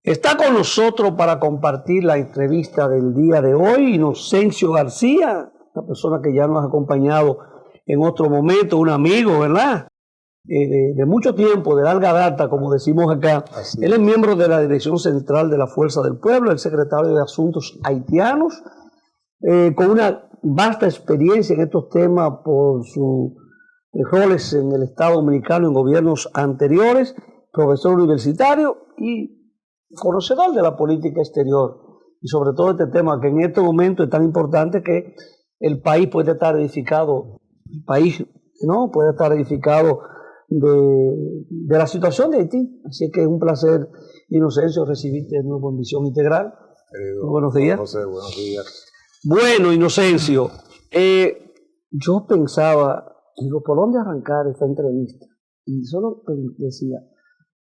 Está con nosotros para compartir la entrevista del día de hoy Inocencio García, una persona que ya nos ha acompañado en otro momento, un amigo, ¿verdad? De mucho tiempo, de larga data, como decimos acá. Así Él es miembro de la Dirección Central de la Fuerza del Pueblo, el secretario de Asuntos Haitianos, con una vasta experiencia en estos temas por sus roles en el Estado Dominicano en gobiernos anteriores, profesor universitario y conocedor de la política exterior, y sobre todo este tema que en este momento es tan importante, que el país puede estar edificado, de la situación de Haití. Así que es un placer, Inocencio, recibirte de nuevo en Visión Integral. Muy buenos días. José, buenos días. Bueno, Inocencio, yo pensaba, digo, ¿por dónde arrancar esta entrevista? Y solo decía,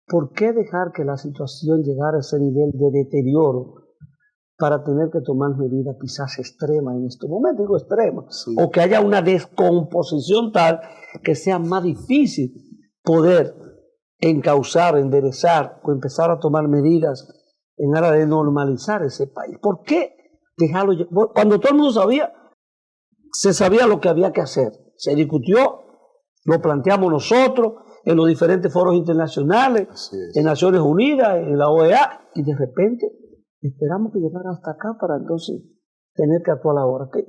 ¿por qué dejar que la situación llegara a ese nivel de deterioro para tener que tomar medidas quizás extremas en este momento? Digo extremas, sí. O que haya una descomposición tal que sea más difícil poder encauzar, enderezar o empezar a tomar medidas en aras de normalizar ese país. ¿Por qué dejarlo? Cuando todo el mundo se sabía lo que había que hacer. Se discutió, lo planteamos nosotros en los diferentes foros internacionales, en Naciones Unidas, en la OEA, y de repente esperamos que llegara hasta acá para entonces tener que actuar ahora. ¿Qué?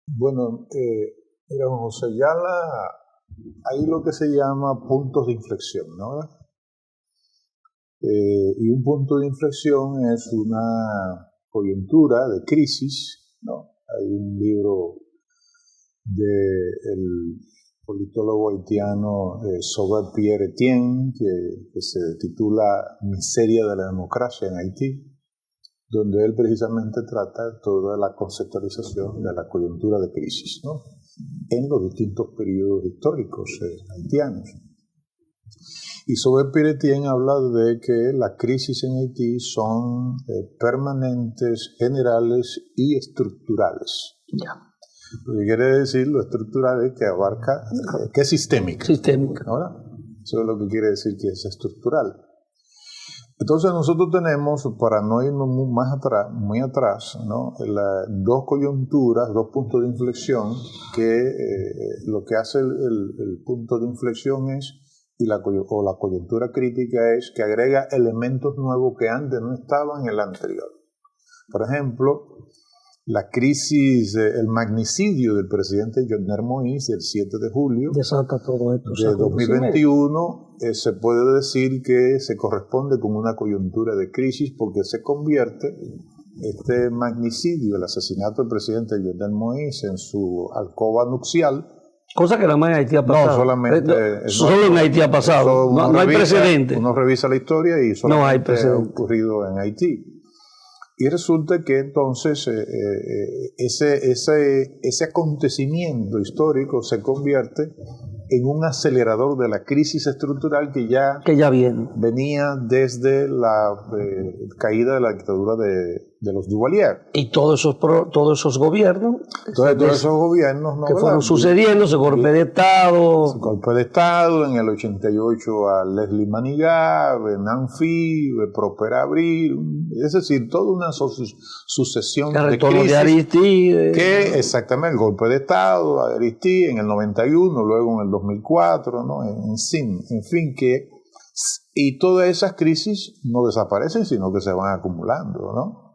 Bueno, mira, José, hay lo que se llama puntos de inflexión, ¿no? Y un punto de inflexión es una coyuntura de crisis, ¿no? Hay un libro del politólogo haitiano Sauveur-Pierre Etienne que se titula Miseria de la democracia en Haití, donde él precisamente trata toda la conceptualización de la coyuntura de crisis, ¿no? En los distintos periodos históricos haitianos. Y Sauveur-Pierre Etienne habla de que las crisis en Haití son permanentes, generales y estructurales. Ya. Lo que quiere decir lo estructural es que abarca, que es sistémica. Sistémica. ¿Verdad? Eso es lo que quiere decir que es estructural. Entonces nosotros tenemos, para no irnos muy atrás, ¿no? Dos coyunturas, dos puntos de inflexión, que lo que hace el punto de inflexión es, la coyuntura crítica es que agrega elementos nuevos que antes no estaban en el anterior. Por ejemplo, la crisis, el magnicidio del presidente Jovenel Moïse el 7 de julio desata todo esto, de 2021, se puede decir que se corresponde con una coyuntura de crisis, porque se convierte este magnicidio, el asesinato del presidente Jovenel Moïse en su alcoba nupcial. Cosa que nada más en Haití ha pasado. No, solamente. Solo en Haití ha pasado. No hay precedente. Uno revisa la historia y solamente ha ocurrido en Haití. Y resulta que entonces ese acontecimiento histórico se convierte en un acelerador de la crisis estructural que ya venía desde la caída de la dictadura de los Duvalier. Y todos esos gobiernos. Todos esos gobiernos, ¿no? Que fueron sucediendo, ese golpe de Estado. Golpe de Estado, en el 88 a Leslie Manigat, Nanfi, Prosper Abril, es decir, toda una sucesión de crisis. De Aristide. Exactamente, el golpe de Estado, Aristide, en el 91, luego en el 2004, ¿no? En fin, y todas esas crisis no desaparecen, sino que se van acumulando, ¿no?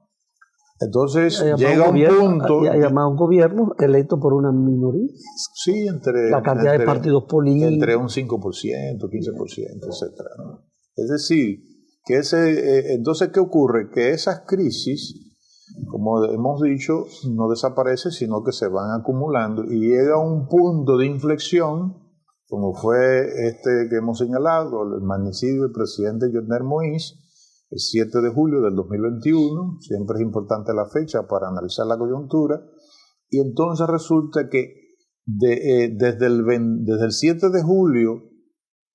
Entonces llega un punto. Hay además un gobierno electo por una minoría. Sí, la cantidad de partidos políticos. Entre un 5%, 15%, etcétera, ¿no? Es decir, que entonces, ¿qué ocurre? Que esas crisis, como hemos dicho, no desaparecen, sino que se van acumulando y llega un punto de inflexión, como fue que hemos señalado, el magnicidio del presidente Jovenel Moïse, el 7 de julio del 2021, siempre es importante la fecha para analizar la coyuntura, y entonces resulta que desde el 7 de julio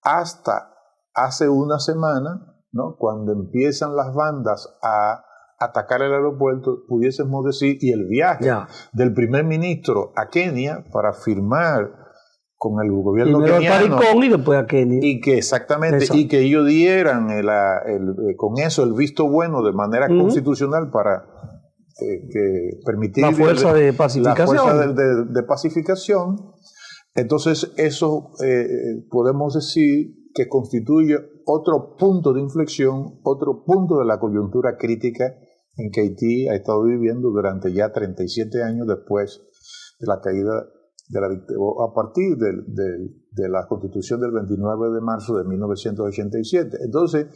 hasta hace una semana, ¿no? Cuando empiezan las bandas a atacar el aeropuerto, pudiésemos decir, y el viaje del primer ministro a Kenia para firmar con el gobierno primero keniano. A Paricón y después a Kenia. Y que exactamente, Exacto. y que ellos dieran con eso el visto bueno de manera constitucional para que permitir la fuerza de pacificación. La fuerza de pacificación. Entonces eso podemos decir que constituye otro punto de inflexión, otro punto de la coyuntura crítica en que Haití ha estado viviendo durante ya 37 años después de la caída de la dictadura, a partir de la Constitución del 29 de marzo de 1987. Entonces,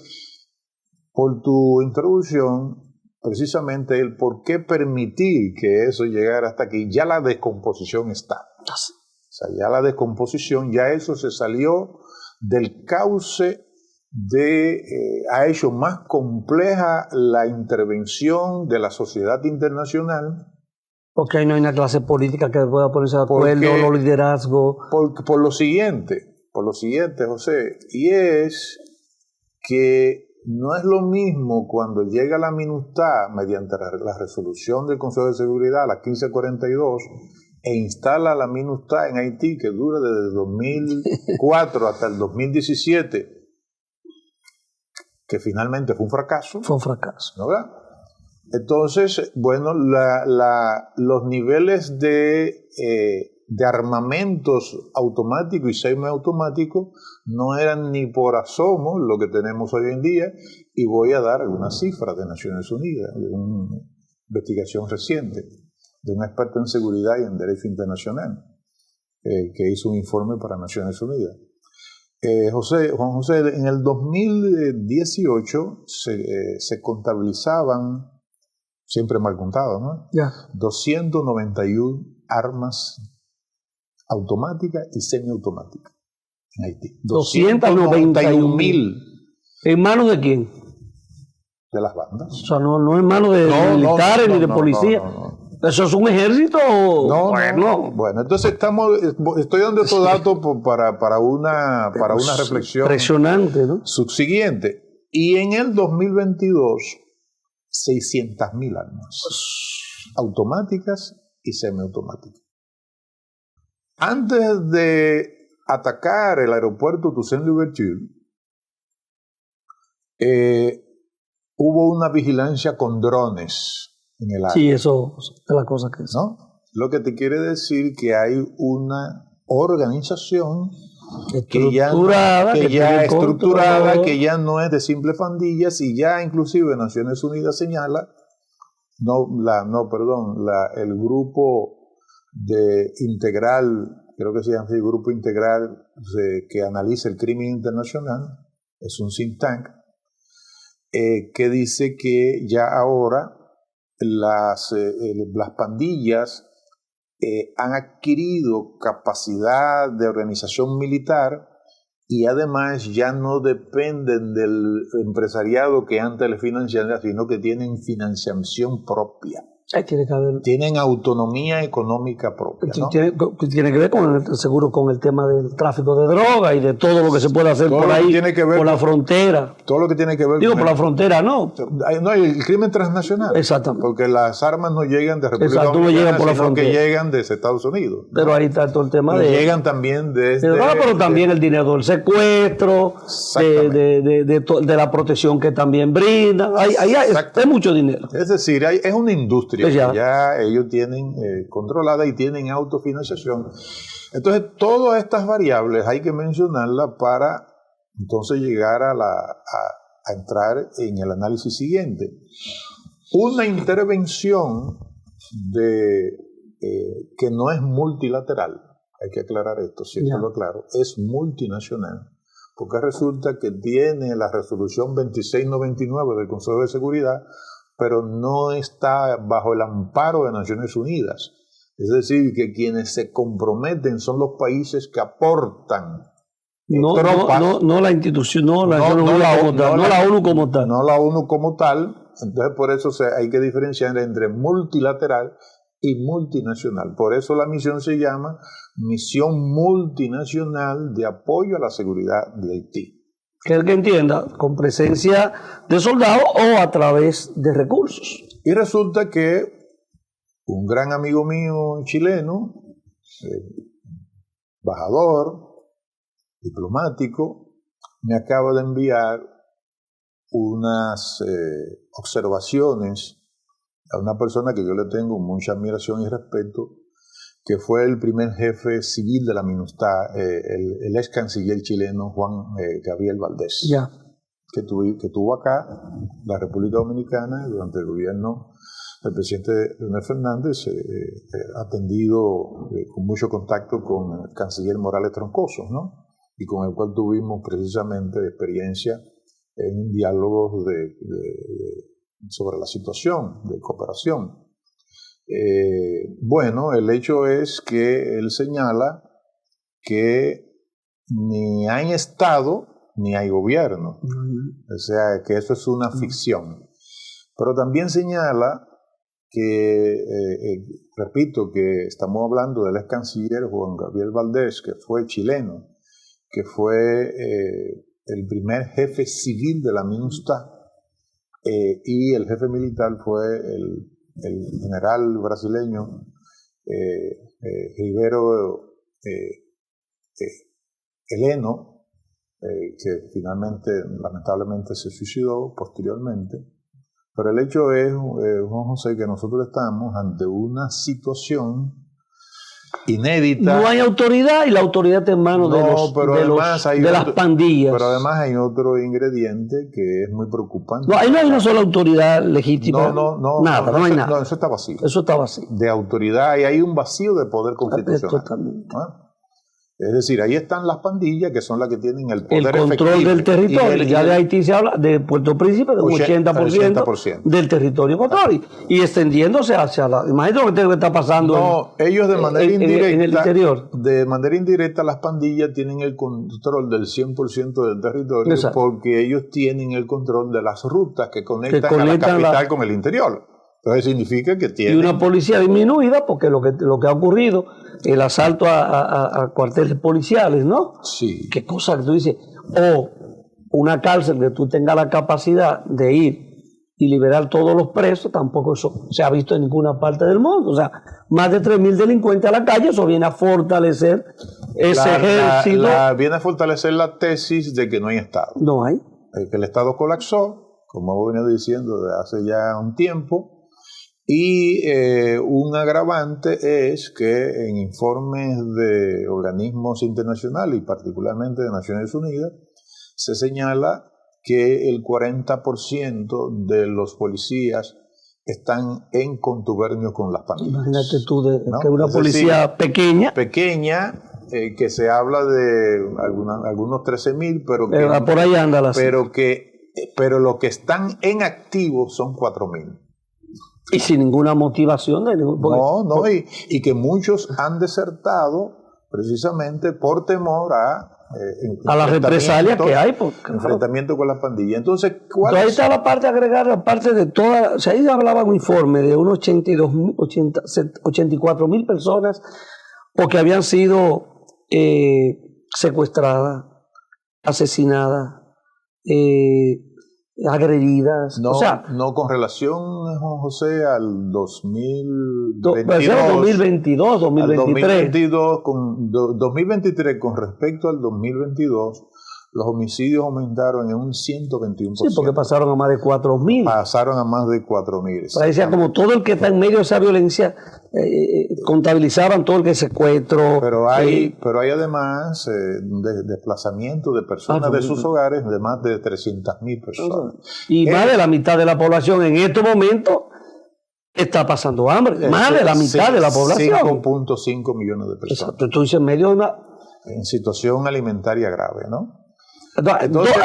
por tu introducción, precisamente el por qué permitir que eso llegara hasta aquí, ya la descomposición está. O sea, ya la descomposición, ya eso se salió del cauce ha hecho más compleja la intervención de la sociedad internacional. Porque ahí no hay una clase política que pueda ponerse de acuerdo, los liderazgos. Por lo siguiente, José, y es que no es lo mismo cuando llega la MINUSTAH mediante la resolución del Consejo de Seguridad, la 1542, e instala la MINUSTAH en Haití, que dura desde el 2004 hasta el 2017, que finalmente fue un fracaso. Fue un fracaso. ¿No, verdad? Entonces, bueno, los niveles de armamentos automáticos y semiautomáticos no eran ni por asomo lo que tenemos hoy en día, y voy a dar algunas cifras de Naciones Unidas, de una investigación reciente de un experto en seguridad y en derecho internacional, que hizo un informe para Naciones Unidas. Juan José, en el 2018 se contabilizaban, siempre mal contado, ¿no? 291 armas automáticas y semiautomáticas en Haití. 291.000. ¿En manos de quién? De las bandas. O sea, no en manos de militares ni de policía. ¿Eso es un ejército? Bueno, entonces estoy dando estos datos para una reflexión impresionante, ¿no? Subsiguiente. Y en el 2022, 600.000 armas automáticas y semiautomáticas. Antes de atacar el aeropuerto Toussaint-Louverture, hubo una vigilancia con drones en el área. Sí, eso es la cosa que es. ¿No? Lo que te quiere decir que hay una organización que ya no es de simples pandillas, y ya inclusive Naciones Unidas señala, el grupo integral, creo que se llama así, grupo integral que analiza el crimen internacional, es un think tank, que dice que ya ahora las pandillas han adquirido capacidad de organización militar, y además ya no dependen del empresariado que antes les financiaba, sino que tienen financiación propia. Tienen autonomía económica propia, ¿no? Tiene que ver seguro con el tema del tráfico de droga y de todo lo que se puede hacer por ahí, por la frontera. Todo lo que tiene que ver por la frontera, no. No, el crimen transnacional. Exactamente. Porque las armas no llegan de República Dominicana, sino que llegan desde Estados Unidos. Pero ahí está todo el tema llegan también pero también el dinero del secuestro, de la protección que también brindan. Hay mucho dinero. Es decir, es una industria que ya ellos tienen controlada y tienen autofinanciación. Entonces, todas estas variables hay que mencionarlas para entonces llegar a entrar en el análisis siguiente. Una intervención que no es multilateral, hay que aclarar esto, siempre lo aclaro, es multinacional, porque resulta que tiene la resolución 2699 del Consejo de Seguridad, pero no está bajo el amparo de Naciones Unidas. Es decir, que quienes se comprometen son los países que aportan tropas. No la institución, no la ONU como tal. No la ONU como tal. Entonces, por eso hay que diferenciar entre multilateral y multinacional. Por eso la misión se llama Misión Multinacional de Apoyo a la Seguridad de Haití. Que el que entienda, con presencia de soldados o a través de recursos. Y resulta que un gran amigo mío chileno, embajador diplomático, me acaba de enviar unas observaciones a una persona que yo le tengo mucha admiración y respeto, que fue el primer jefe civil de la MINUSTAH, el ex canciller chileno Juan Gabriel Valdés, que tuvo acá la República Dominicana durante el gobierno del presidente Leonel Fernández, atendido con mucho contacto con el canciller Morales Troncoso, ¿no? Y con el cual tuvimos precisamente experiencia en diálogos sobre la situación de cooperación. Bueno, el hecho es que él señala que ni hay Estado ni hay gobierno, o sea, que eso es una ficción. Pero también señala que, repito, que estamos hablando del ex canciller Juan Gabriel Valdés, que fue chileno, que fue el primer jefe civil de la MINUSTAH, y el jefe militar fue el general brasileño Ribeiro Heleno, que finalmente, lamentablemente, se suicidó posteriormente. Pero el hecho es, Juan José, que nosotros estamos ante una situación inédita. No hay autoridad y la autoridad está en manos de las pandillas. Pero además hay otro ingrediente que es muy preocupante. No, ahí no hay una sola autoridad legítima. No hay nada. No, eso está vacío. Eso está vacío. De autoridad, y hay un vacío de poder constitucional. Totalmente. ¿Ah? Es decir, ahí están las pandillas, que son las que tienen el poder efectivo. El control del territorio. Ya de Haití se habla, de Puerto Príncipe, de un 80% del territorio control. Y extendiéndose hacia la... Imagínate lo que está pasando. No, ellos de manera indirecta... En el interior. De manera indirecta, las pandillas tienen el control del 100% del territorio. Exacto. Porque ellos tienen el control de las rutas que conectan a la capital con el interior. Entonces significa que tienen... Y una policía disminuida, porque lo que ha ocurrido, el asalto a cuarteles policiales, ¿no? Sí. Qué cosa que tú dices. O una cárcel que tú tengas la capacidad de ir y liberar todos los presos, tampoco eso se ha visto en ninguna parte del mundo. O sea, más de 3.000 delincuentes a la calle, eso viene a fortalecer ese ejército. Viene a fortalecer la tesis de que no hay Estado. No hay. Que el Estado colapsó, como hemos venido diciendo desde hace ya un tiempo. Y un agravante es que en informes de organismos internacionales y particularmente de Naciones Unidas se señala que el 40% de los policías están en contubernio con las pandillas. Imagínate tú, ¿no? Que una policía pequeña, que se habla de algunos 13.000, pero que por ahí anda pero los que están en activo son 4.000. Y sin ninguna motivación. Y que muchos han desertado precisamente por temor a la represalia que hay. Enfrentamiento con la pandilla. Entonces, ahí está la parte agregada, la parte de toda... O sea, ahí hablaba un informe de unos 84.000 personas o que habían sido secuestradas, asesinadas, agredidas. No, o sea, no con relación, Juan José, al 2022. 2022, 2023. 2023 con respecto al 2022, los homicidios aumentaron en un 121%. Sí, porque pasaron a más de 4.000. Pasaron a más de 4.000. O sea, decía, como todo el que está en medio de esa violencia, contabilizaban todo el que secuestro. Pero hay además desplazamiento de personas de sus hogares de más de 300.000 personas. Y más de la mitad de la población en estos momentos está pasando hambre. Más de la mitad de la población. 5.5 millones de personas. Exacto. Entonces, en medio de una... En situación alimentaria grave, ¿no? Entonces,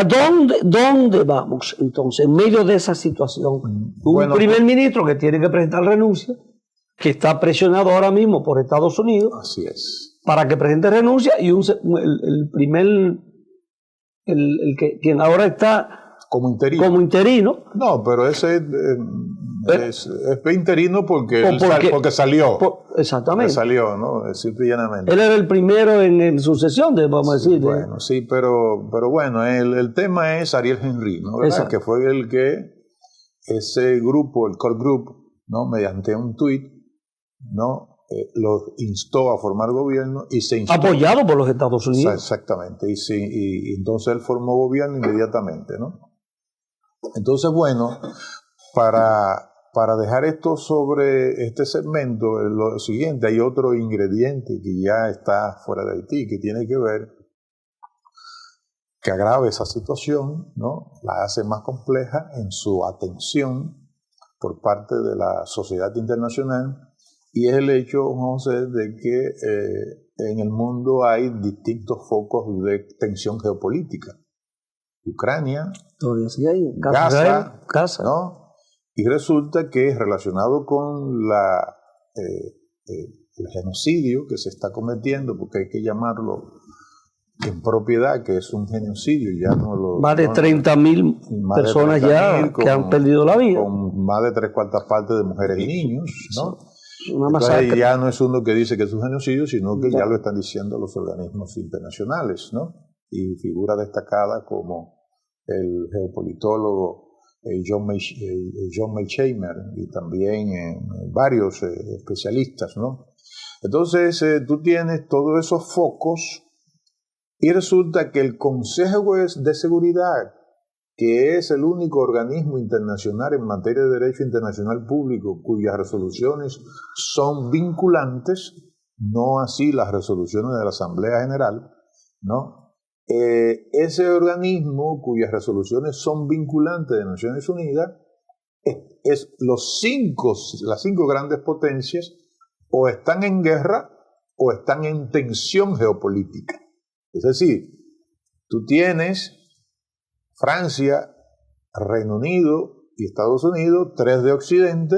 ¿Dónde vamos entonces en medio de esa situación? Un primer ministro que tiene que presentar renuncia, que está presionado ahora mismo por Estados Unidos. Así es. Para que presente renuncia, y quien ahora está como interino. No, pero ese es interino porque salió. Exactamente. Salió, ¿no? Simple y llanamente. Él era el primero en sucesión, vamos a decir. Bueno, sí, pero bueno, el tema es Ariel Henry, ¿no? ¿Verdad? Que fue el que ese grupo, el Core Group, ¿no? Mediante un tuit, ¿no? los instó a formar gobierno y se instó, apoyado por los Estados Unidos. Exactamente, y entonces él formó gobierno inmediatamente, ¿no? Entonces, bueno, para dejar esto sobre este segmento, lo siguiente, hay otro ingrediente que ya está fuera de Haití, que tiene que ver, que agrava esa situación, ¿no? La hace más compleja en su atención por parte de la sociedad internacional, y es el hecho, José, de que en el mundo hay distintos focos de tensión geopolítica. Ucrania, Todavía sí hay. Gaza, ¿no? Y resulta que relacionado con el genocidio que se está cometiendo, porque hay que llamarlo en propiedad, que es un genocidio, ya no lo... Más de 30.000 personas ya que han perdido la vida. Con más de 3/4 partes de mujeres y niños, ¿no? Una masacre. Entonces ya no es uno que dice que es un genocidio, sino que ya lo están diciendo los organismos internacionales, ¿no? Y figura destacada como el geopolitólogo John Mearsheimer y también varios especialistas, ¿no? Entonces tú tienes todos esos focos y resulta que el Consejo de Seguridad, que es el único organismo internacional en materia de derecho internacional público cuyas resoluciones son vinculantes, no así las resoluciones de la Asamblea General, ¿no? Ese organismo cuyas resoluciones son vinculantes de Naciones Unidas es las 5 grandes potencias o están en guerra o están en tensión geopolítica. Es decir, tú tienes Francia, Reino Unido y Estados Unidos, 3 de Occidente,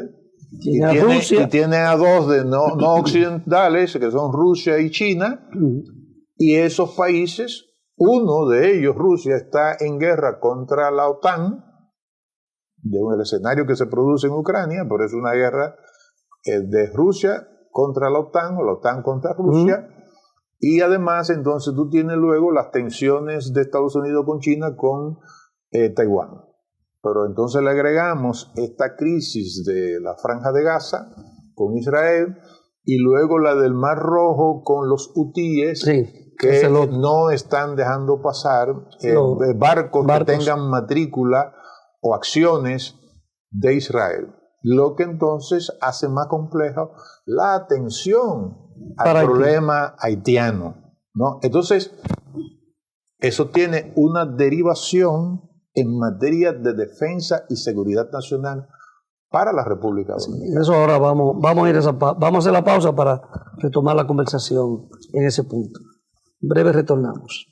y tiene a 2 de no occidentales, que son Rusia y China, y esos países, uno de ellos, Rusia, está en guerra contra la OTAN, el escenario que se produce en Ucrania, pero es una guerra de Rusia contra la OTAN, o la OTAN contra Rusia, y además entonces tú tienes luego las tensiones de Estados Unidos con China con Taiwán. Pero entonces le agregamos esta crisis de la Franja de Gaza con Israel y luego la del Mar Rojo con los hutíes, que no están dejando pasar barcos que tengan matrícula o acciones de Israel. Lo que entonces hace más compleja la atención al problema haitiano, ¿no? Entonces, eso tiene una derivación en materia de defensa y seguridad nacional para la República Dominicana. Eso ahora vamos a hacer la pausa para retomar la conversación en ese punto. En breve retornamos.